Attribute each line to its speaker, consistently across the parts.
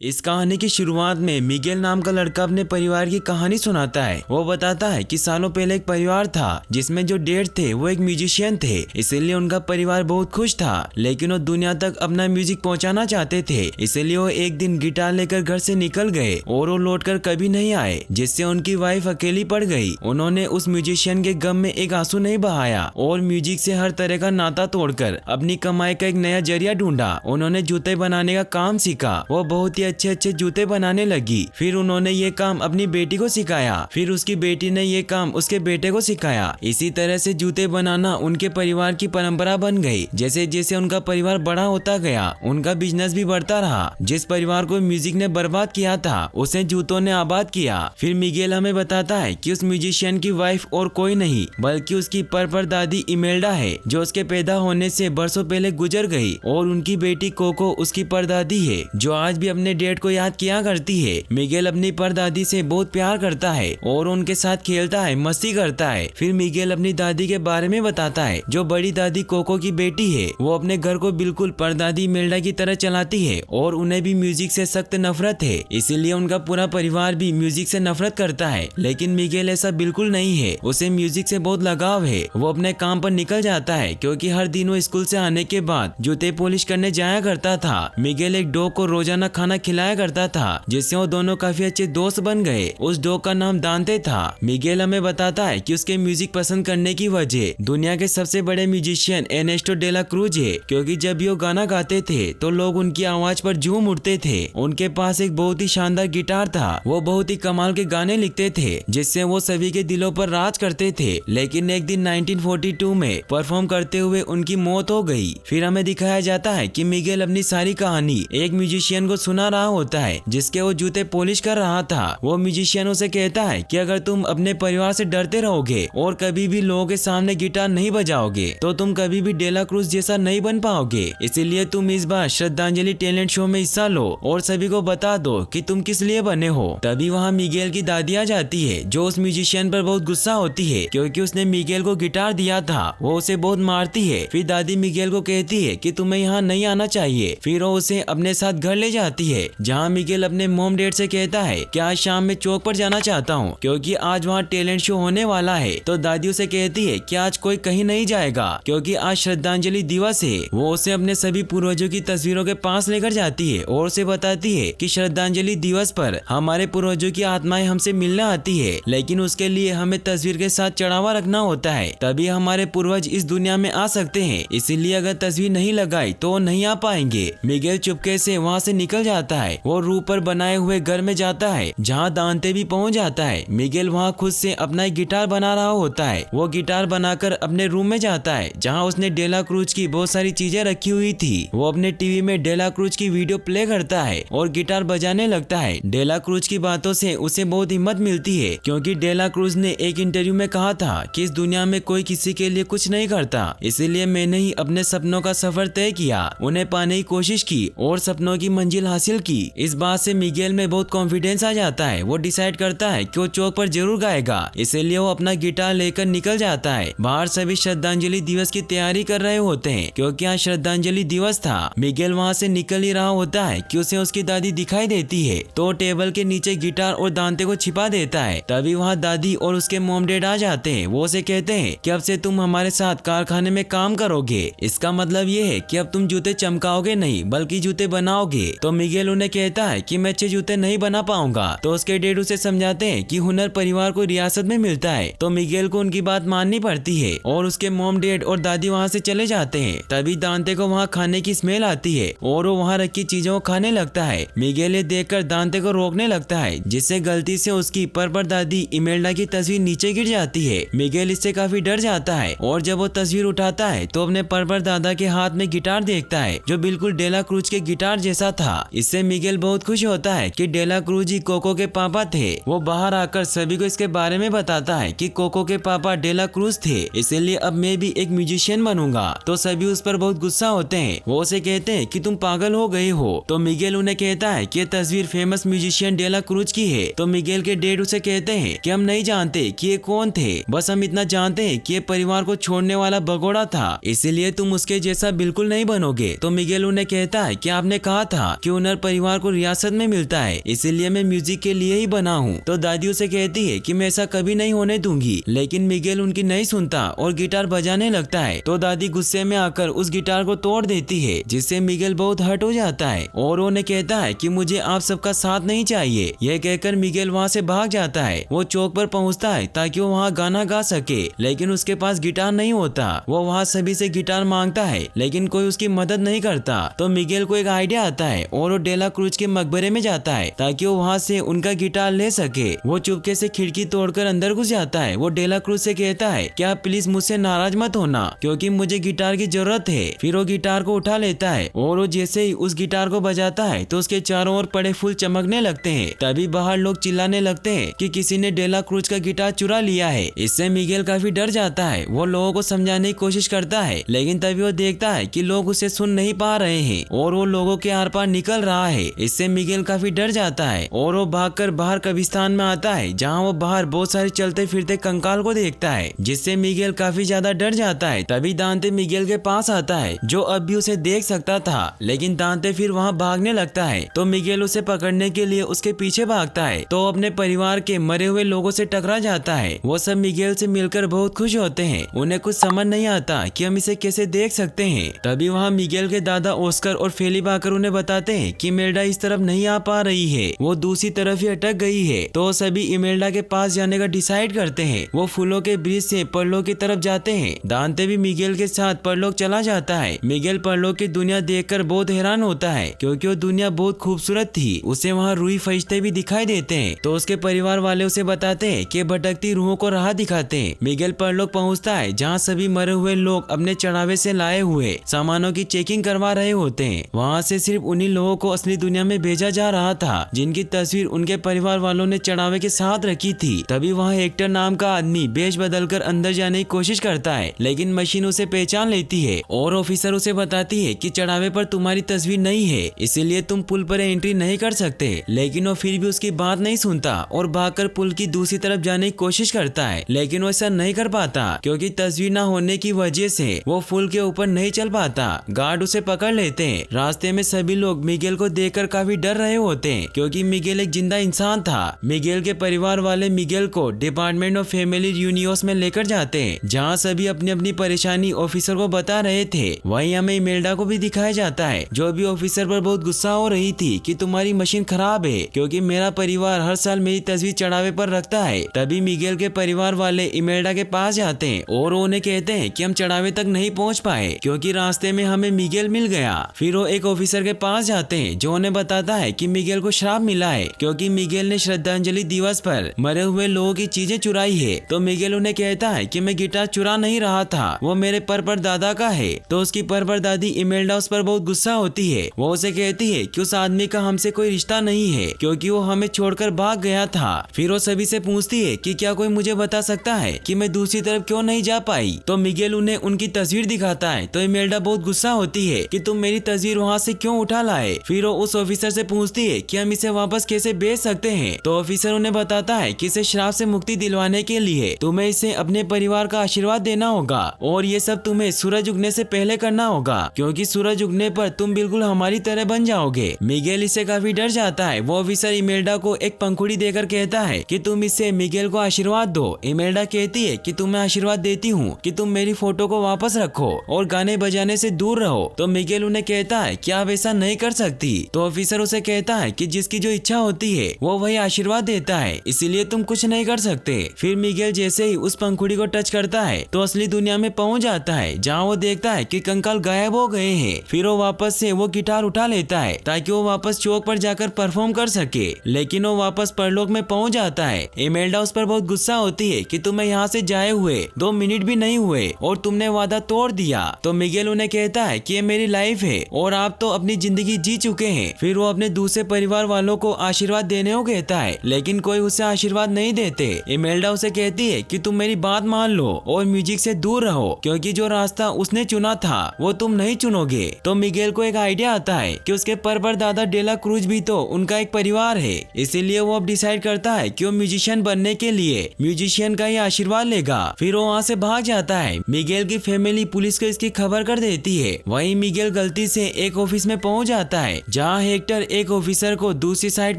Speaker 1: इस कहानी की शुरुआत में मिगेल नाम का लड़का अपने परिवार की कहानी सुनाता है। वो बताता है कि सालों पहले एक परिवार था जिसमें जो डैड थे वो एक म्यूजिशियन थे, इसीलिए उनका परिवार बहुत खुश था। लेकिन वो दुनिया तक अपना म्यूजिक पहुंचाना चाहते थे, इसीलिए वो एक दिन गिटार लेकर घर से निकल गए और वो लौटकर कभी नहीं आए, जिससे उनकी वाइफ अकेली पड़ गई। उन्होंने उस म्यूजिशियन के गम में एक आंसू नहीं बहाया और म्यूजिक से हर तरह का नाता तोड़कर अपनी कमाई का एक नया जरिया ढूंढा। उन्होंने जूते बनाने का काम सीखा। वो बहुत ही अच्छे अच्छे जूते बनाने लगी। फिर उन्होंने ये काम अपनी बेटी को सिखाया, फिर उसकी बेटी ने ये काम उसके बेटे को सिखाया। इसी तरह से जूते बनाना उनके परिवार की परंपरा बन गई। जैसे जैसे उनका परिवार बड़ा होता गया, उनका बिजनेस भी बढ़ता रहा। जिस परिवार को म्यूजिक ने बर्बाद किया था, उसे जूतों ने आबाद किया। फिर मिगेल हमें बताता है कि उस म्यूजिशियन की वाइफ और कोई नहीं बल्कि उसकी परदादी इमेल्डा है, जो उसके पैदा होने से बरसों पहले गुजर गई, और उनकी बेटी कोको उसकी परदादी है, जो आज भी अपने डैड को याद किया करती है। मिगेल अपनी परदादी से बहुत प्यार करता है और उनके साथ खेलता है, मस्ती करता है। फिर मिगेल अपनी दादी के बारे में बताता है, जो बड़ी दादी कोको की बेटी है। वो अपने घर को बिल्कुल परदादी इमेल्डा की तरह चलाती है और उन्हें भी म्यूजिक से सख्त नफरत है, इसीलिए उनका पूरा परिवार भी म्यूजिक से नफरत करता है। लेकिन मिगेल ऐसा बिल्कुल नहीं है, उसे म्यूजिक से बहुत लगाव है। वो अपने काम पर निकल जाता है, क्योंकि हर दिन वो स्कूल से आने के बाद जूते पॉलिश करने जाया करता था। मिगेल एक डॉग को रोजाना खाना खिलाया करता था, जिससे वो दोनों काफी अच्छे दोस्त बन गए। उस डॉग का नाम दांते था। मिगेल हमें बताता है कि उसके म्यूजिक पसंद करने की वजह दुनिया के सबसे बड़े musician Ernesto de la Cruz है, क्योंकि जब भी वो गाना गाते थे तो लोग उनकी आवाज पर झूम उठते थे। उनके पास एक बहुत ही शानदार गिटार था। वो बहुत ही कमाल के गाने लिखते थे, जिससे वो सभी के दिलों पर राज करते थे। लेकिन एक दिन 1942 में परफॉर्म करते हुए उनकी मौत हो गई। फिर हमें दिखाया जाता है कि मिगेल अपनी सारी कहानी एक म्यूजिशियन को सुना रहा होता है, जिसके वो जूते पॉलिश कर रहा था। वो म्यूजिशियन उसे कहता है कि अगर तुम अपने परिवार से डरते रहोगे और कभी भी लोगों के सामने गिटार नहीं बजाओगे, तो तुम कभी भी डेला क्रूज जैसा नहीं बन पाओगे। इसीलिए तुम इस बार श्रद्धांजलि टैलेंट शो में हिस्सा लो और सभी को बता दो कि तुम किस लिए बने हो। तभी वहाँ मिगेल की दादी आ जाती है, जो उस म्यूजिशियन पर बहुत गुस्सा होती है, क्योंकि उसने मिगेल को गिटार दिया था। वो उसे बहुत मारती है। फिर दादी मिगेल को कहती है कि तुम्हें यहाँ नहीं आना चाहिए। फिर वो उसे अपने साथ घर ले जाती है, जहाँ मिगेल अपने मॉम डैड से कहता है कि आज शाम में चौक पर जाना चाहता हूँ, क्योंकि आज वहाँ टैलेंट शो होने वाला है। तो दादी उसे कहती है कि आज कोई कहीं नहीं जाएगा, क्योंकि आज श्रद्धांजलि दिवस है। वो उसे अपने सभी पूर्वजों की तस्वीरों के पास लेकर जाती है और उसे बताती है कि श्रद्धांजलि दिवस पर हमारे पूर्वजों की आत्माएं हमसे मिलने आती है, लेकिन उसके लिए हमें तस्वीर के साथ चढ़ावा रखना होता है, तभी हमारे पूर्वज इस दुनिया में आ सकते हैं। इसीलिए अगर तस्वीर नहीं लगाई तो वो नहीं आ पाएंगे। मिगेल चुपके से वहाँ से निकल जाता है। वो रूप पर बनाए हुए घर में जाता है, जहाँ दांते भी पहुँच जाता है। मिगेल वहाँ खुद से अपना एक गिटार बना रहा होता है। वो गिटार बनाकर अपने रूम में जाता है, जहाँ उसने डेला क्रूज की बहुत सारी चीजें रखी हुई थी। वो अपने टीवी में डेला क्रूज की वीडियो प्ले करता है और गिटार बजाने लगता है। डेला क्रूज की बातों से उसे बहुत हिम्मत मिलती है, क्योंकि डेला क्रूज ने एक इंटरव्यू में कहा था कि इस दुनिया में कोई किसी के लिए कुछ नहीं करता, इसीलिए मैंने ही अपने सपनों का सफर तय किया, उन्हें पाने की कोशिश की और सपनों की मंजिल हासिल की। इस बात से मिगेल में बहुत कॉन्फिडेंस आ जाता है। वो डिसाइड करता है कि वो चौक पर जरूर गाएगा, इसीलिए वो अपना गिटार लेकर निकल जाता है। बाहर सभी श्रद्धांजलि दिवस की तैयारी कर रहे होते हैं, क्योंकि आज श्रद्धांजलि दिवस था। मिगेल वहाँ से निकल ही रहा होता है कि उसे उसकी दादी दिखाई देती है, तो टेबल के नीचे गिटार और दांते को छिपा देता है। तभी वहाँ दादी और उसके मॉम डैड आ जाते हैं। वो उसे कहते हैं कि अब से तुम हमारे साथ कारखाने में काम करोगे। इसका मतलब ये है कि अब तुम जूते चमकाओगे नहीं, बल्कि जूते बनाओगे। तो मिगेल उन्हें कहता है कि मैं अच्छे जूते नहीं बना पाऊंगा। तो उसके डैड उसे समझाते हैं कि हुनर परिवार को रियासत में मिलता है। तो मिगेल को उनकी बात माननी पड़ती है और उसके मॉम डैड और दादी वहाँ से चले जाते हैं। तभी दांते को वहाँ खाने की स्मेल आती है और वो वहाँ रखी चीजों को खाने लगता है। मिगेल ये देखकर दांते को रोकने लगता है, जिससे गलती से उसकी परदादी इमेल्डा की तस्वीर नीचे गिर जाती है। मिगेल इससे काफी डर जाता है और जब वो तस्वीर उठाता है तो अपने परदादा के हाथ में गिटार देखता है, जो बिल्कुल डेला क्रूज के गिटार जैसा था। इससे मिगेल बहुत खुश होता है कि डेला क्रूज ही कोको के पापा थे। वो बाहर आकर सभी को इसके बारे में बताता है कि कोको के पापा डेला क्रूज थे, इसीलिए अब मैं भी एक म्यूजिशियन बनूंगा। तो सभी उस पर बहुत गुस्सा होते हैं। वो उसे कहते हैं कि तुम पागल हो गए हो। तो मिगेल उन्हें कहता है कि ये तस्वीर फेमस म्यूजिशियन डेला क्रूज की है। तो मिगेल के डैड उसे कहते हैं कि हम नहीं जानते कि ये कौन थे, बस हम इतना जानते हैं कि ये परिवार को छोड़ने वाला भगोड़ा था, इसीलिए तुम उसके जैसा बिल्कुल नहीं बनोगे। तो मिगेल उन्हें कहता है कि आपने कहा था कि हुनर परिवार को रियासत में मिलता है, इसीलिए मैं म्यूजिक के लिए ही बना हूँ। तो दादी उसे कहती है कि मैं ऐसा कभी नहीं होने दूंगी, लेकिन मिगेल उनकी नहीं सुनता और गिटार बजाने लगता है। तो दादी गुस्से में आकर उस गिटार को तोड़ देती है, जिससे मिगेल बहुत हर्ट हो जाता है और उन्हें कहता है कि मुझे आप सबका साथ नहीं चाहिए। यह कहकर मिगेल वहाँ से भाग जाता है। वो चौक पर पहुँचता है ताकि वो वहाँ गाना गा सके, लेकिन उसके पास गिटार नहीं होता। वो वहाँ सभी से गिटार मांगता है, लेकिन कोई उसकी मदद नहीं करता। तो मिगेल को एक आइडिया आता है और वो डेला क्रूज के मकबरे में जाता है ताकि वो वहाँ से उनका गिटार ले सके। वो चुपके से खिड़की तोड़कर अंदर घुस जाता है। वो डेला क्रूज से कहता है कि आप प्लीज मुझसे नाराज मत होना, क्योंकि मुझे गिटार की जरूरत है। फिर वो गिटार को उठा लेता है और वो जैसे ही उस गिटार को बजाता है तो उसके चारों ओर पड़े फूल चमकने लगते हैं। तभी बाहर लोग चिल्लाने लगते हैं कि किसी ने डेला क्रूज का गिटार चुरा लिया है। इससे मिगेल काफी डर जाता है। वो लोगों को समझाने की कोशिश करता है, लेकिन तभी वो देखता है कि लोग उसे सुन नहीं पा रहे हैं और वो लोगों के आर पार निकल रहा है। इससे मिगेल काफी डर जाता है और वो भागकर बाहर कब्रिस्तान में आता है, जहाँ वो बाहर बहुत सारे चलते फिरते कंकाल को देखता है, जिससे मिगेल काफी ज्यादा डर जाता है। तभी दांते मिगेल के पास आता है, जो अब भी उसे देख सकता था, लेकिन दांते फिर वहाँ भागने लगता है। तो मिगेल उसे पकड़ने के लिए उसके पीछे भागता है, तो अपने परिवार के मरे हुए लोगों से टकरा जाता है। वो सब मिगेल से मिलकर बहुत खुश होते हैं। उन्हें कुछ समझ नहीं आता कि हम इसे कैसे देख सकते हैं। तभी वहाँ मिगेल के दादा ऑस्कर और फेलिप आकर उन्हें बताते हैं कि इमेल्डा इस तरफ नहीं आ पा रही है, वो दूसरी तरफ ही अटक गई है। तो सभी इमेल्डा के पास जाने का डिसाइड करते हैं। वो फूलों के ब्रिज से परलोक की तरफ जाते हैं। दांते भी मिगेल के साथ परलोक चला जाता है। मिगेल परलोक की दुनिया देखकर बहुत हैरान होता है, क्योंकि वो दुनिया बहुत खूबसूरत थी। उसे वहाँ रूही फरिश्ते भी दिखाई देते हैं। तो उसके परिवार वाले उसे बताते हैं कि भटकती रूहों को राह दिखाते हैं। मिगेल परलोक पहुँचता है, जहाँ सभी मरे हुए लोग अपने चढ़ावे से लाए हुए सामानों की चेकिंग करवा रहे होते हैं। वहाँ से सिर्फ उन्हीं लोगों को असली दुनिया में भेजा जा रहा था, जिनकी तस्वीर उनके परिवार वालों ने चढ़ावे के साथ रखी थी। तभी वहाँ हेक्टर नाम का आदमी वेश बदलकर अंदर जाने की कोशिश करता है, लेकिन मशीन उसे पहचान लेती है और ऑफिसर उसे बताती है कि चढ़ावे पर तुम्हारी तस्वीर नहीं है, इसीलिए तुम पुल पर एंट्री नहीं कर सकते। लेकिन वो फिर भी उसकी बात नहीं सुनता और भागकर पुल की दूसरी तरफ जाने की कोशिश करता है, लेकिन वो ऐसा नहीं कर पाता, क्योंकि तस्वीर न होने की वजह से वो पुल के ऊपर नहीं चल पाता। गार्ड उसे पकड़ लेते हैं। रास्ते में सभी लोग मिगेल को देखकर काफी डर रहे होते हैं, क्योंकि मिगेल एक जिंदा इंसान था। मिगेल के परिवार वाले मिगेल को डिपार्टमेंट ऑफ फैमिली यूनियोस में लेकर जाते हैं, जहाँ सभी अपनी अपनी परेशानी ऑफिसर को बता रहे थे। वहीं हमें इमेल्डा को भी दिखाया जाता है, जो भी ऑफिसर पर बहुत गुस्सा हो रही थी कि तुम्हारी मशीन खराब है, क्योंकि मेरा परिवार हर साल मेरी तस्वीर चढ़ावे पर रखता है। तभी मिगेल के परिवार वाले इमेल्डा के पास जाते हैं और उन्हें कहते हैं कि हम चढ़ावे तक नहीं पहुँच पाए, क्योंकि रास्ते में हमें मिगेल मिल गया। फिर वो एक ऑफिसर के पास जाते हैं, जो उन्हें बताता है कि मिगेल को श्राप मिला है, क्योंकि मिगेल ने श्रद्धांजलि दिवस पर मरे हुए लोगों की चीजें चुराई है। तो मिगेल उन्हें कहता है कि मैं गिटार चुरा नहीं रहा था, वो मेरे परदादा का है। तो उसकी परदादी इमेल्डा उस पर बहुत गुस्सा होती है। वो उसे कहती है कि उस आदमी का हमसे कोई रिश्ता नहीं है, क्योंकि वो हमें छोड़कर भाग गया था। फिर वो सभी से पूछती है कि क्या कोई मुझे बता सकता है कि मैं दूसरी तरफ क्यों नहीं जा पाई। तो मिगेल उन्हें उनकी तस्वीर दिखाता है। तो इमेल्डा बहुत गुस्सा होती है कि तुम मेरी तस्वीर वहाँ से क्यों उठा लाए। फिर वो उस ऑफिसर से पूछती है कि हम इसे वापस कैसे बेच सकते हैं। तो ऑफिसर उन्हें बताता है कि इसे श्राप से मुक्ति दिलवाने के लिए तुम्हें इसे अपने परिवार का आशीर्वाद देना होगा, और ये सब तुम्हें सूरज उगने से पहले करना होगा, क्योंकि सूरज उगने पर तुम बिल्कुल हमारी तरह बन जाओगे। मिगेल इससे काफी डर जाता है। वो ऑफिसर इमेल्डा को एक पंखुड़ी देकर कहता है कि तुम इससे मिगेल को आशीर्वाद दो। इमेल्डा कहती है कि तुम्हें आशीर्वाद देती हूँ कि तुम मेरी फोटो को वापस रखो और गाने बजाने से दूर रहो। तो मिगेल उन्हें कहता है कि आप ऐसा नहीं कर सकती। तो ऑफिसर उसे कहता है कि जिसकी जो इच्छा होती है वो वही आशीर्वाद देता है, इसीलिए तुम कुछ नहीं कर सकते। फिर मिगेल जैसे ही उस पंखुड़ी को टच करता है तो असली दुनिया में पहुंच जाता है, जहाँ वो देखता है कि कंकाल गायब हो गए हैं। फिर वो वापस से वो गिटार उठा लेता है ताकि वो वापस चौक पर जाकर परफॉर्म कर सके, लेकिन वो वापस परलोक में पहुंच जाता है। इमेल्डा उस पर बहुत गुस्सा होती है कि तुम्हें यहाँ से जाए हुए 2 मिनट भी नहीं हुए और तुमने वादा तोड़ दिया। तो मिगेल उन्हें कहता है कि ये मेरी लाइफ है और आप तो अपनी जिंदगी जी चुके हैं। फिर वो अपने दूसरे परिवार वालों को आशीर्वाद देने को कहता है, लेकिन कोई उसे आशीर्वाद नहीं देते। इमेल्डा उसे कहती है कि तुम मेरी बात मान लो और म्यूजिक से दूर रहो, क्योंकि जो रास्ता उसने चुना था वो तुम नहीं चुनोगे। तो मिगेल को एक आइडिया आता है कि उसके परदादा डेला क्रूज भी तो उनका एक परिवार है, इसीलिए वो अब डिसाइड करता है कि वो म्यूजिशियन बनने के लिए म्यूजिशियन का ही आशीर्वाद लेगा। फिर वो वहाँ से भाग जाता है। मिगेल की फैमिली पुलिस को इसकी खबर कर देती है। वहीं मिगेल गलती से एक ऑफिस में पहुँच जाता है, जहाँ हेक्टर एक ऑफिसर को दूसरी साइड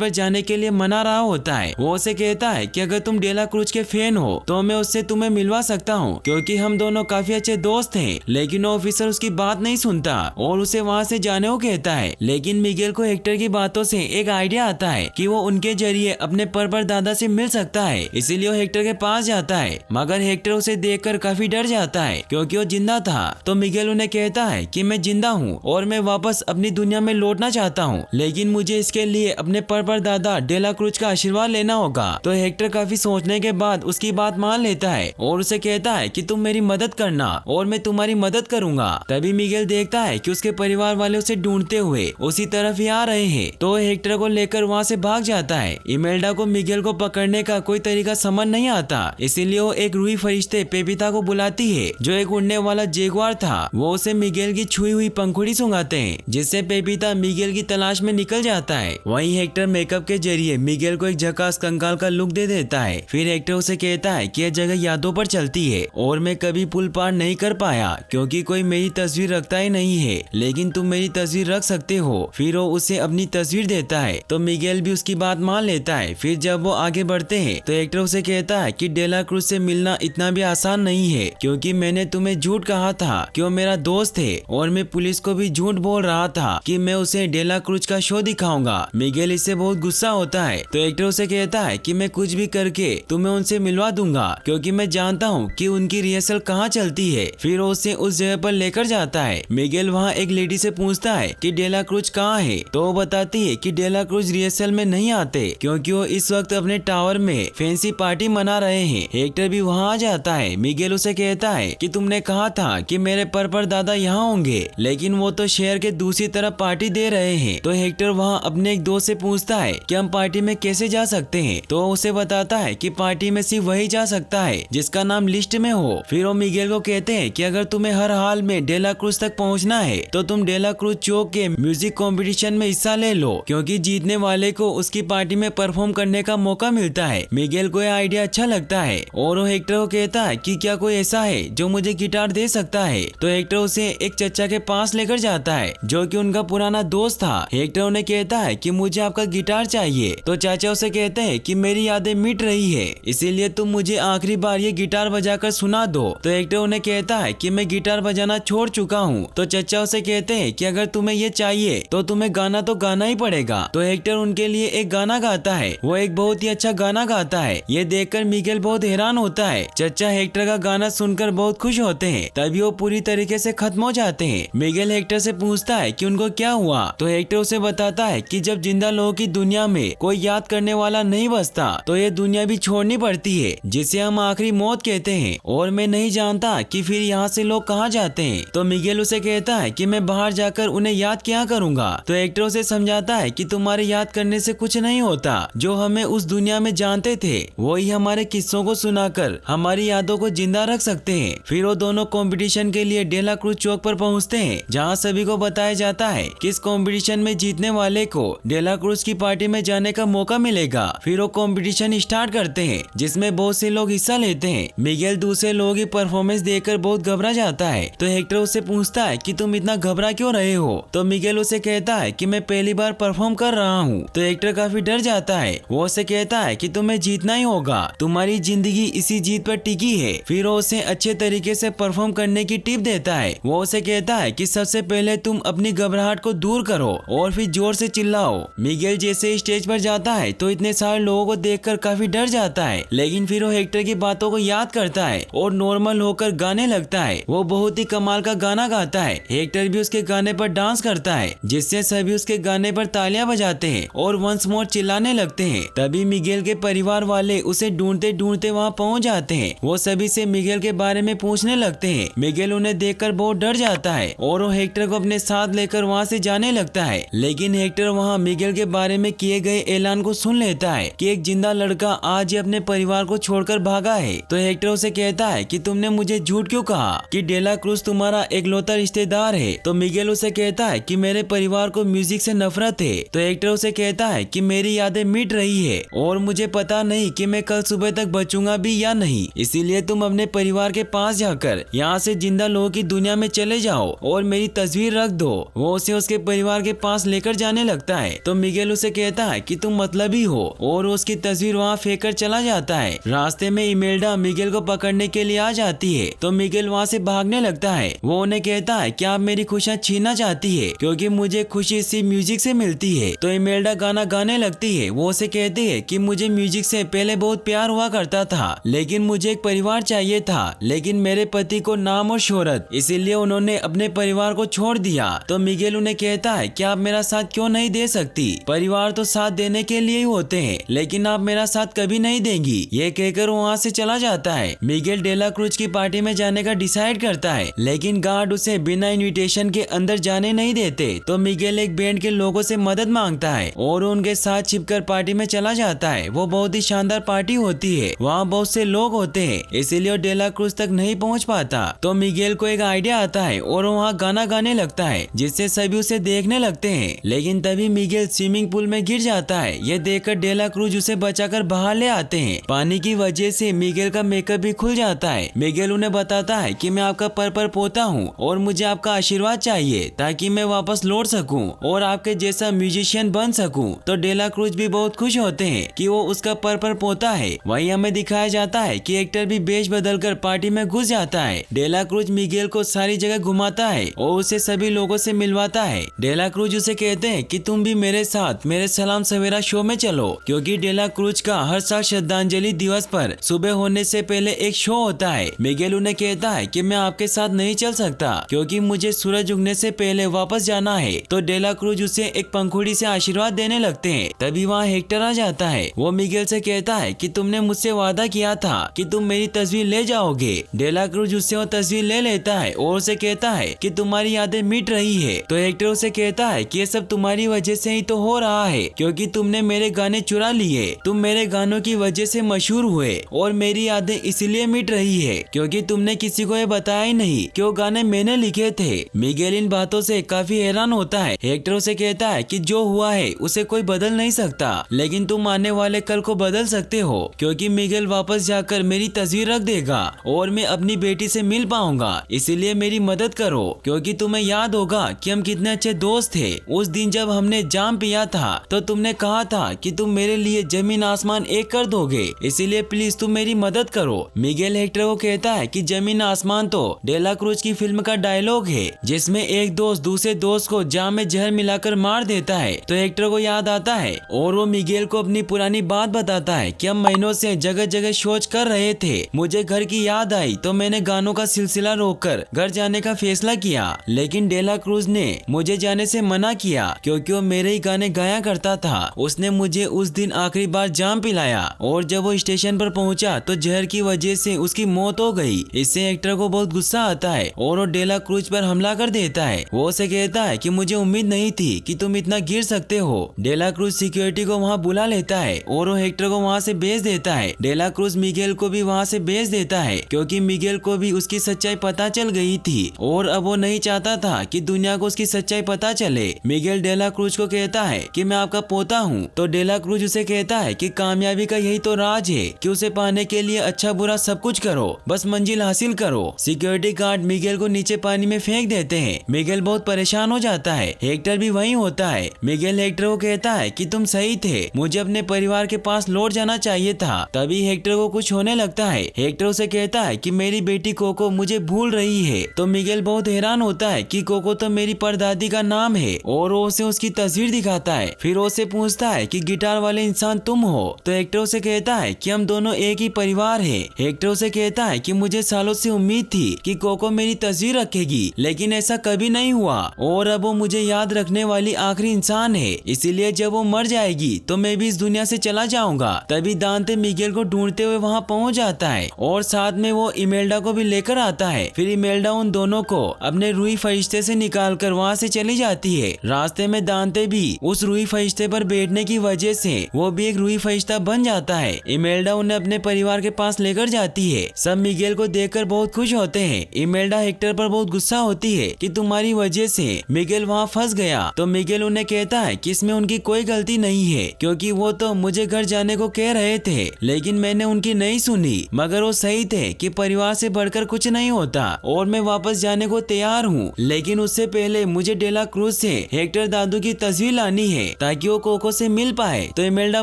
Speaker 1: पर जाने के लिए मना रहा होता है। वो उसे कहता है कि अगर तुम डेला क्रूज के फैन हो तो मैं उससे तुम्हें मिलवा सकता हूँ, क्योंकि हम दोनों काफी अच्छे दोस्त हैं। लेकिन वो ऑफिसर उसकी बात नहीं सुनता और उसे वहाँ से जाने को कहता है। लेकिन मिगेल को हेक्टर की बातों से एक आइडिया आता है कि वो उनके जरिए अपने परदादा से मिल सकता है, इसीलिए वो हेक्टर के पास जाता है। मगर हेक्टर उसे देखकर काफी डर जाता है क्योंकि वो जिंदा था। तो मिगेल उन्हें कहता है कि मैं जिंदा हूँ और मैं वापस अपनी दुनिया में लौटना चाहता हूँ, लेकिन मुझे इसके लिए अपने परदादा डेला क्रूज का आशीर्वाद लेना होगा। तो हेक्टर काफी सोचने के बाद उसकी बात मान लेता है और उसे कहता है कि तुम मेरी मदद करना और मैं तुम्हारी मदद करूंगा। तभी मिगेल देखता है कि उसके परिवार वाले उसे ढूंढते हुए उसी तरफ ही आ रहे हैं। तो हेक्टर को लेकर वहाँ से भाग जाता है। इमेल्डा को मिगेल को पकड़ने का कोई तरीका समझ नहीं आता, इसीलिए वो एक रूही फरिश्ते पेपिता को बुलाती है जो एक उड़ने वाला जेगुआर था। वो उसे मिगेल की छुई हुई पंखुड़ी सुंघाते हैं, जिससे पेपिता मिगेल की तलाश में निकल जाता है। वहीं हेक्टर मेकअप के जरिए मिगेल को एक झकास कंकाल का लुक दे देता है। फिर हेक्टर उसे कहता है कि यह जगह यादों पर चलती है और मैं कभी पुल पार नहीं कर पाया क्योंकि कोई मेरी तस्वीर रखता ही नहीं है, लेकिन तुम मेरी तस्वीर रख सकते हो। फिर वो उसे अपनी तस्वीर देता है तो मिगेल भी उसकी बात मान लेता है। फिर जब वो आगे बढ़ते हैं तो हेक्टर उसे कहता है कि डेला क्रूज से मिलना इतना भी आसान नहीं है, क्योंकि मैंने तुम्हें झूठ कहा था कि वो मेरा दोस्त है और मैं पुलिस को भी झूठ बोल रहा था कि मैं उसे डेला क्रूज का शो दिखाऊंगा। मिगेल इससे बहुत गुस्सा होता है तो हेक्टर उसे कहता है कि मैं कुछ भी करके तुम्हें उनसे मिलवा दूंगा, क्योंकि मैं जानता हूँ कि उनकी रिहर्सल कहाँ चलती है। फिर वो उसे उस जगह पर लेकर जाता है। मिगेल वहाँ एक लेडी से पूछता है कि डेला क्रूज कहाँ है, तो वो बताती है कि डेला क्रूज रिहर्सल में नहीं आते क्योंकि वो इस वक्त अपने टावर में फैंसी पार्टी मना रहे हैं। हेक्टर भी वहाँ आ जाता है। मिगेल उसे कहता है कि तुमने कहा था कि मेरे परदादा यहाँ होंगे, लेकिन वो तो शहर के दूसरी तरफ पार्टी दे रहे हैं। तो हेक्टर वहाँ अपने एक दोस्त से पूछता है कि हम पार्टी में कैसे जा सकते हैं, तो वो उसे बताता है कि पार्टी में सिर्फ वही जा सकता है जिसका नाम लिस्ट में हो। फिर वो मिगेल को कहते हैं कि अगर तुम्हें हर हाल में डेला क्रूज तक पहुँचना है तो तुम डेला क्रूज चौक के म्यूजिक कॉम्पिटिशन में हिस्सा ले लो, क्योंकि जीतने वाले को उसकी पार्टी में परफॉर्म करने का मौका मिलता है। मिगेल को यह आइडिया अच्छा लगता है और वो हेक्टर को कहता है कि क्या कोई ऐसा है जो मुझे गिटार दे सकता है। तो हेक्टर उसे एक चचा के पास लेकर जाता है जो कि उनका पुराना दोस्त था। हेक्टर उन्हें कहता है कि मुझे आपका गिटार चाहिए। तो चाचा उसे कहते हैं कि मेरी यादें मिट रही है, इसीलिए तुम मुझे आखिरी बार ये गिटार बजाकर सुना दो। तो हेक्टर उन्हें कहता है कि मैं गिटार बजाना छोड़ चुका हूँ। तो चचा उसे कहते हैं कि अगर तुम्हें ये चाहिए तो तुम्हें गाना तो गाना ही पड़ेगा। तो हेक्टर उनके लिए एक गाना गाता है। वो एक बहुत ही अच्छा गाना गाता है। ये देखकर मिगेल बहुत हैरान होता है। चचा हेक्टर का गाना सुनकर बहुत खुश होते हैं। तभी वो पूरी तरीके से खत्म हो जाते हैं। मिगेल हेक्टर से पूछता है कि उनको क्या हुआ। तो हेक्टर उसे बताता है कि जब जिंदा लोगों की दुनिया में कोई याद करने वाला नहीं बचता तो ये दुनिया भी छोड़नी पड़ती है, जिसे हम आखिरी मौत कहते हैं। और मैं नहीं जानता कि फिर यहाँ से लोग कहाँ जाते हैं। तो मिगेल उसे कहता है कि मैं बाहर जाकर उन्हें याद क्या करूंगा। तो हेक्टर उसे समझाता है कि तुम्हारे याद करने से कुछ नहीं होता। जो हमें उस दुनिया में जानते थे वही हमारे किस्सों को सुनाकर हमारी यादों को जिंदा रख सकते हैं। फिर वो दोनों कंपटीशन के लिए डेला क्रूज चौक पर पहुंचते हैं, जहां सभी को बताया जाता है कि इस कंपटीशन में जीतने वाले को डेला क्रूज की पार्टी में जाने का मौका मिलेगा। फिर वो कंपटीशन स्टार्ट करते हैं, जिसमें बहुत से लोग हिस्सा लेते हैं। मिगेल दूसरे लोगों की परफॉर्मेंस देखकर बहुत घबरा जाता है। तो हेक्टर उससे पूछता है कि तुम इतना घबरा क्यों रहे हो। तो मिगेल उसे कहता है कि मैं पहली बार परफॉर्म कर रहा हूँ। तो हेक्टर काफी डर जाता है। वो उसे कहता है कि तुम्हें जीतना ही होगा, तुम्हारी जिंदगी इसी जीत पर टिकी है। फिर वो उसे अच्छे तरीके से परफॉर्म करने की टिप देता है। वो उसे कहता है कि सबसे पहले तुम अपनी घबराहट को दूर करो और फिर जोर से चिल्लाओ। मिगेल जैसे स्टेज पर जाता है तो इतने सारे लोगों को देखकर काफी डर जाता है, लेकिन फिर वो हेक्टर की बातों को याद करता है और नॉर्मल होकर गाने लगता है। वो बहुत ही कमाल का गाना गाता है। हेक्टर भी उसके गाने पर डांस करता है, जिससे सभी उसके गाने पर तालियां बजाते हैं और वंस मोर चिल्लाने लगते हैं। तभी मिगेल के परिवार वाले उसे ढूंढते ढूंढते वहाँ पहुँच जाते हैं। वो सभी से मिगेल के बारे में पूछने लगते हैं। मिगेल उन्हें देखकर बहुत डर जाता है और वो हेक्टर को अपने साथ लेकर वहाँ से जाने लगता है। लेकिन हेक्टर वहाँ मिगेल के बारे में किए गए ऐलान को सुन लेता है कि एक जिंदा लड़का आज ही अपने परिवार को छोड़कर भागा है। तो हेक्टर उसे कहता है कि तुमने मुझे झूठ क्यों कहा कि डेला क्रूज तुम्हारा इकलौता रिश्तेदार है। तो मिगेल उसे कहता है कि मेरे परिवार को म्यूजिक से नफरत है। तो हेक्टर उसे कहता है कि मेरी यादें मिट रही है और मुझे पता नहीं कि मैं कल सुबह तक बचूंगा भी या नहीं, इसीलिए तुम अपने परिवार के पास जाकर यहाँ से जिंदा लोगों की दुनिया में चले जाओ और मेरी तस्वीर रख दो। वो उसे उसके परिवार के के पास लेकर जाने लगता है तो मिगेल उसे कहता है कि तुम मतलबी हो और उसकी तस्वीर वहाँ फेंक कर चला जाता है। रास्ते में इमेल्डा मिगेल को पकड़ने के लिए आ जाती है तो मिगेल वहाँ से भागने लगता है। वो उन्हें कहता है कि आप मेरी खुशियाँ छीनना चाहती है क्योंकि मुझे खुशी इसी म्यूजिक से मिलती है। तो इमेल्डा गाना गाने लगती है। वो उसे कहती है कि मुझे म्यूजिक से पहले बहुत प्यार हुआ करता था लेकिन मुझे एक परिवार चाहिए था, लेकिन मेरे पति को नाम और शोहरत, इसीलिए उन्होंने अपने परिवार को छोड़ दिया। तो मिगेल उन्हें कहता है कि आप मेरा साथ क्यों नहीं दे सकती, परिवार तो साथ देने के लिए ही होते हैं लेकिन आप मेरा साथ कभी नहीं देंगी। ये कहकर वहाँ से चला जाता है। मिगेल डेला क्रूज की पार्टी में जाने का डिसाइड करता है लेकिन गार्ड उसे बिना इन्विटेशन के अंदर जाने नहीं देते। तो मिगेल एक बैंड के लोगों से मदद मांगता है और उनके साथ छिपकर पार्टी में चला जाता है। वो बहुत ही शानदार पार्टी होती है, वहाँ बहुत से लोग होते हैं इसीलिए वो डेला क्रूज तक नहीं पहुँच पाता। तो मिगेल को एक आइडिया आता है और वहाँ गाना गाने लगता है जिससे सभी उसे देखने लगते हैं। लेकिन तभी मिगेल स्विमिंग पूल में गिर जाता है। ये देखकर डेला क्रूज उसे बचाकर बाहर ले आते हैं। पानी की वजह से मिगेल का मेकअप भी खुल जाता है। मिगेल उन्हें बताता है कि मैं आपका पर पोता हूँ और मुझे आपका आशीर्वाद चाहिए ताकि मैं वापस लौट सकूं और आपके जैसा म्यूजिशियन बन सकूं। तो डेला क्रूज भी बहुत खुश होते हैं कि वो उसका पर पोता है। वहीं हमें दिखाया जाता है कि एक्टर भी बेश बदल कर पार्टी में घुस जाता है। डेला क्रूज मिगेल को सारी जगह घुमाता है और उसे सभी लोगों से मिलवाता है। डेला क्रूज उसे कहते हैं कि तुम भी मेरे साथ मेरे सलाम सवेरा शो में चलो क्योंकि डेला क्रूज का हर साल श्रद्धांजलि दिवस पर सुबह होने से पहले एक शो होता है। मिगेल उन्हें कहता है कि मैं आपके साथ नहीं चल सकता क्योंकि मुझे सूरज उगने से पहले वापस जाना है। तो डेला क्रूज उसे एक पंखुड़ी से आशीर्वाद देने लगते हैं। तभी वहाँ हेक्टर आ जाता है। वो मिगेल से कहता है कि तुमने मुझसे वादा किया था कि तुम मेरी तस्वीर ले जाओगे। डेला क्रूज उससे वो तस्वीर ले लेता है और उसे कहता है कि तुम्हारी यादें मिट रही है। तो हेक्टर उसे कहता है कि ये सब तुम्हारी वजह से ही तो हो रहा है क्योंकि तुमने मेरे गाने चुरा लिए। तुम मेरे गानों की वजह से मशहूर हुए और मेरी यादें इसलिए मिट रही है क्योंकि तुमने किसी को ये बताया ही नहीं कि वो गाने मैंने लिखे थे। मिगेल इन बातों से काफी हैरान होता है। हेक्टर उसे कहता है कि जो हुआ है उसे कोई बदल नहीं सकता लेकिन तुम आने वाले कल को बदल सकते हो क्योंकि मिगेल वापस जाकर मेरी तस्वीर रख देगा और मैं अपनी बेटी से मिल पाऊंगा। इसीलिए मेरी मदद करो क्योंकि तुम्हें याद होगा कि हम कितने अच्छे दोस्त थे। उस दिन जब हमने जाम पिया था तो तुमने कहा था कि तुम मेरे लिए जमीन आसमान एक कर दोगे, इसीलिए प्लीज तुम मेरी मदद करो। मिगेल हेक्टर को कहता है कि जमीन आसमान तो डेला क्रूज की फिल्म का डायलॉग है जिसमें एक दोस्त दूसरे दोस्त को जाम में जहर मिलाकर मार देता है। तो हेक्टर को याद आता है और वो मिगेल को अपनी पुरानी बात बताता है कि हम महीनों से जगह जगह सोच कर रहे थे। मुझे घर की याद आई तो मैंने गानों का सिलसिला रोककर घर जाने का फैसला किया लेकिन डेला क्रूज ने मुझे जाने से मना किया क्योंकि वो मेरे ही गाने गाया करता था। उसने मुझे उस दिन आखिरी बार जाम पिलाया और जब वो स्टेशन पर पहुंचा तो जहर की वजह से उसकी मौत हो गई। इससे एक्टर को बहुत गुस्सा आता है और वो डेला क्रूज पर हमला कर देता है। वो उसे कहता है कि मुझे उम्मीद नहीं थी कि तुम इतना गिर सकते हो। डेला क्रूज सिक्योरिटी को वहाँ बुला लेता है और वो हेक्टर को वहाँ से भेज देता है। डेला क्रूज मिगेल को भी वहाँ से भेज देता है क्योंकि मिगेल को भी उसकी सच्चाई पता चल गई थी और अब वो नहीं चाहता था कि दुनिया को उसकी सच्चाई पता चले। मिगेल डेला क्रूज को कहता है कि मैं आपका पोता हूँ। तो डेला क्रूज उसे कहता है कि कामयाबी का यही तो राज है कि उसे पाने के लिए अच्छा बुरा सब कुछ करो, बस मंजिल हासिल करो। सिक्योरिटी गार्ड मिगेल को नीचे पानी में फेंक देते हैं। मिगेल बहुत परेशान हो जाता है। हेक्टर भी वहीं होता है। मिगेल हेक्टर को कहता है कि तुम सही थे, मुझे अपने परिवार के पास लौट जाना चाहिए था। तभी हेक्टर को कुछ होने लगता है। हेक्टर उसे कहता है कि मेरी बेटी कोको मुझे भूल रही है। तो मिगेल बहुत हैरान होता है कि कोको तो मेरी परदादी का नाम है और वो उसे उसकी तस्वीर दिखाता है। फिर उससे पूछता है कि गिटार वाले इंसान तुम हो। तो हेक्टर उसे कहता है कि हम दोनों एक ही परिवार हैं। हेक्टर उसे कहता है कि मुझे सालों से उम्मीद थी कि कोको मेरी तस्वीर रखेगी लेकिन ऐसा कभी नहीं हुआ और अब वो मुझे याद रखने वाली आखिरी इंसान है, इसीलिए जब वो मर जाएगी तो मैं भी इस दुनिया से चला जाऊंगा। तभी दांते मिगेल को ढूंढते हुए वहाँ पहुँच जाता है और साथ में वो इमेल्डा को भी लेकर आता है। फिर इमेल्डा उन दोनों को अपने रूही फरिश्ते से निकाल कर वहाँ से चली जाती है। रास्ते में दांते भी उस रूही फरिश्ते पर बैठने की वजह से वो भी एक रूही फरिश्ता बन जाता है। इमेल्डा उन्हें अपने परिवार के पास लेकर जाती है। सब मिगेल को देखकर बहुत खुश होते हैं। इमेल्डा हेक्टर पर बहुत गुस्सा होती है कि तुम्हारी वजह से मिगेल वहाँ फंस गया। तो मिगेल उन्हें कहता है कि इसमें उनकी कोई गलती नहीं है क्योंकि वो तो मुझे घर जाने को कह रहे थे लेकिन मैंने उनकी नहीं सुनी, मगर वो सही थे कि परिवार से बढ़कर कुछ नहीं होता और मैं वापस जाने को तैयार हूँ। लेकिन उससे पहले मुझे डेला क्रूज उसे हेक्टर दादू की तस्वीर लानी है ताकि वो कोको से मिल पाए। तो इमेल्डा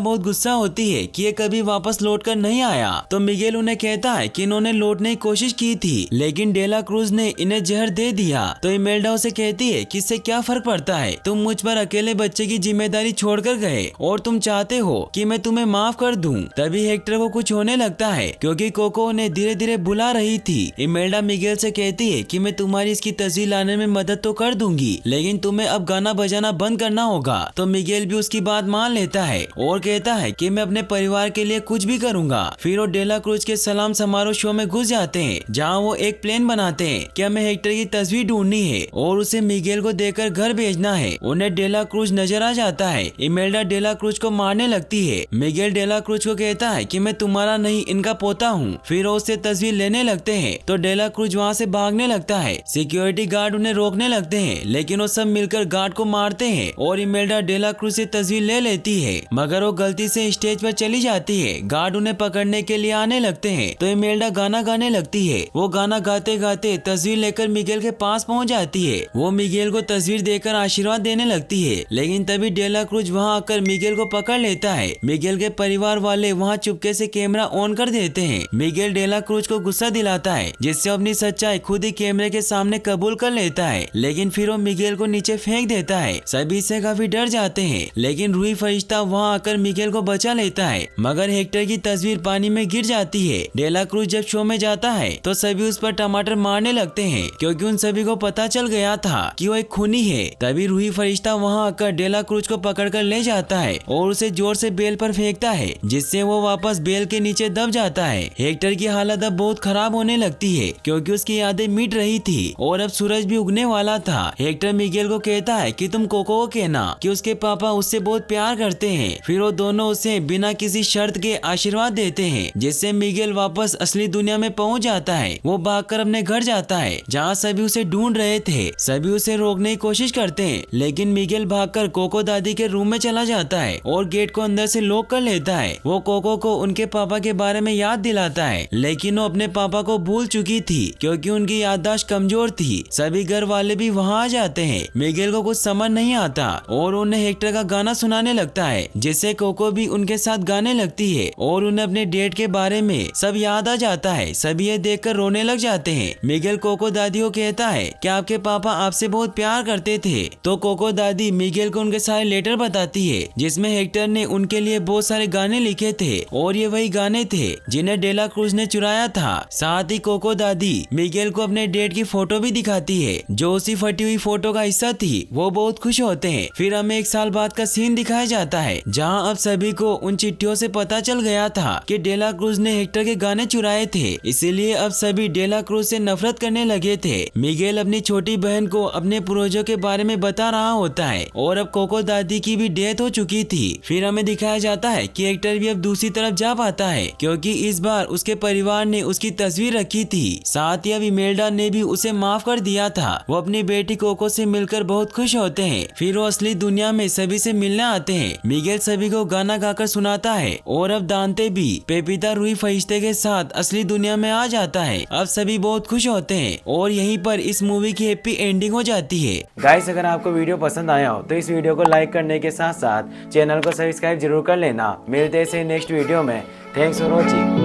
Speaker 1: बहुत गुस्सा होती है कि ये कभी वापस लौट कर नहीं आया। तो मिगेल उन्हें कहता है कि इन्होंने लौटने की कोशिश की थी लेकिन डेला क्रूज ने इन्हें जहर दे दिया। तो इमेल्डा उसे कहती है कि इससे क्या फर्क पड़ता है, तुम मुझ पर अकेले बच्चे की जिम्मेदारी छोड़कर गए और तुम चाहते हो कि मैं तुम्हें माफ कर दूं। तभी हेक्टर को कुछ होने लगता है क्योंकि कोको उन्हें धीरे धीरे बुला रही थी। इमेल्डा मिगेल से कहती है कि मैं तुम्हारी इसकी तस्वीर लाने में मदद तो कर दूंगी लेकिन तुम्हें अब गाना बजाना बंद करना होगा। तो मिगेल भी उसकी बात मान लेता है और कहता है कि मैं अपने परिवार के लिए कुछ भी करूंगा। फिर वो डेला क्रूज के सलाम समारोह शो में घुस जाते हैं जहाँ वो एक प्लान बनाते हैं कि हमें हेक्टर की तस्वीर ढूंढनी है और उसे मिगेल को देकर घर भेजना है। उन्हें डेला क्रूज नजर आ जाता है। इमेल्डा डेला क्रूज को मारने लगती है। मिगेल डेला क्रूज को कहता है कि मैं तुम्हारा नहीं इनका पोता हूँ। फिर वो उससे तस्वीर लेने लगते हैं तो डेला क्रूज वहाँ से भागने लगता है। सिक्योरिटी गार्ड उन्हें रोकने लगते हैं लेकिन वो सब मिलकर गार्ड को मारते हैं और इमेल्डा डेला क्रूज से तस्वीर ले लेती है मगर वो गलती से स्टेज पर चली जाती है। गार्ड उन्हें पकड़ने के लिए आने लगते हैं तो इमेल्डा गाना गाने लगती है। वो गाना गाते गाते तस्वीर लेकर मिगेल के पास पहुंच जाती है। वो मिगेल को तस्वीर देकर आशीर्वाद देने लगती है लेकिन तभी डेला क्रूज वहां आकर मिगेल को पकड़ लेता है। मिगेल के परिवार वाले वहां चुपके से कैमरा ऑन कर देते हैं। मिगेल डेला क्रूज को गुस्सा दिलाता है जिससे अपनी सच्चाई खुद ही कैमरे के सामने कबूल कर लेता है लेकिन फिर वो मिगेल को नीचे फेंक देता है। सभी इससे काफी डर जाते हैं लेकिन रूही फरिश्ता वहां आकर मिगेल को बचा लेता है मगर हेक्टर की तस्वीर पानी में गिर जाती है। डेला क्रूज जब शो में जाता है तो सभी उस पर टमाटर मारने लगते हैं क्योंकि उन सभी को पता चल गया था कि वो एक खूनी है। तभी रूही फरिश्ता वहां आकर डेला क्रूज को पकड़कर ले जाता है और उसे जोर से बेल पर फेंकता है जिससे वो वापस बेल के नीचे दब जाता है। हेक्टर की हालत अब बहुत खराब होने लगती है क्योंकि उसकी यादें मिट रही थी और अब सूरज भी उगने वाला था। हेक्टर मिगेल को कहता है कि तुम कोको को कहना कि उसके पापा उससे बहुत प्यार करते हैं। फिर वो दोनों उसे बिना किसी शर्त के आशीर्वाद देते हैं जिससे मिगेल वापस असली दुनिया में पहुंच जाता है। वो भागकर अपने घर जाता है जहाँ सभी उसे ढूंढ रहे थे। सभी उसे रोकने की कोशिश करते हैं लेकिन मिगेल भागकर कोको दादी के रूम में चला जाता है और गेट को अंदर से लॉक कर लेता है। वो कोको को उनके पापा के बारे में याद दिलाता है लेकिन वो अपने पापा को भूल चुकी थी क्योंकि उनकी याददाश्त कमजोर थी। सभी घर वाले भी वहाँ आ जाते हैं। मिगेल को कुछ समझ नहीं आता और उन्हें हेक्टर का गाना सुनाने लगता है जिससे कोको भी उनके साथ गाने लगती है और उन्हें अपने डेट के बारे में सब याद आ जाता है। सभी ये देखकर रोने लग जाते हैं। मिगेल कोको दादी को कहता है कि आपके पापा आपसे बहुत प्यार करते थे। तो कोको दादी मिगेल को उनके सारे लेटर बताती है जिसमें हेक्टर ने उनके लिए बहुत सारे गाने लिखे थे और ये वही गाने थे जिन्हें डेला क्रूज ने चुराया था। साथ ही कोको दादी मिगेल को अपने डेट की फोटो भी दिखाती है जो उसी फटी हुई फोटो का हिस्सा थी। वो बहुत खुश होते हैं। फिर हमें एक साल बाद का सीन दिखाया जाता है जहाँ अब सभी को उन चिट्ठियों से पता चल गया था कि डेला क्रूज ने हेक्टर के गाने चुराए थे, इसीलिए अब सभी डेला क्रूज से नफरत करने लगे थे। मिगेल अपनी छोटी बहन को अपने पूर्वजों के बारे में बता रहा होता है और अब कोको दादी की भी डेथ हो चुकी थी। फिर हमें दिखाया जाता है कि हेक्टर भी अब दूसरी तरफ जा पाता है क्योंकि इस बार उसके परिवार ने उसकी तस्वीर रखी थी। साथ ही अब इमेल्डा ने भी उसे माफ कर दिया था। वो अपनी बेटी कोको से मिलकर बहुत खुश होते हैं। फिर वो असली दुनिया में सभी से मिलने आते हैं। मिगेल सभी को गाना गाकर सुनाता है और अब दांते भी पेपिता रूही फरिश्ते के साथ असली दुनिया में आ जाता है। अब सभी बहुत खुश होते हैं और यहीं पर इस मूवी की हैप्पी एंडिंग हो जाती है। गाइस, अगर आपको वीडियो पसंद आया हो तो इस वीडियो को लाइक करने के साथ साथ चैनल को सब्सक्राइब जरूर कर लेना। मिलते हैं नेक्स्ट वीडियो में। Thanks for watching.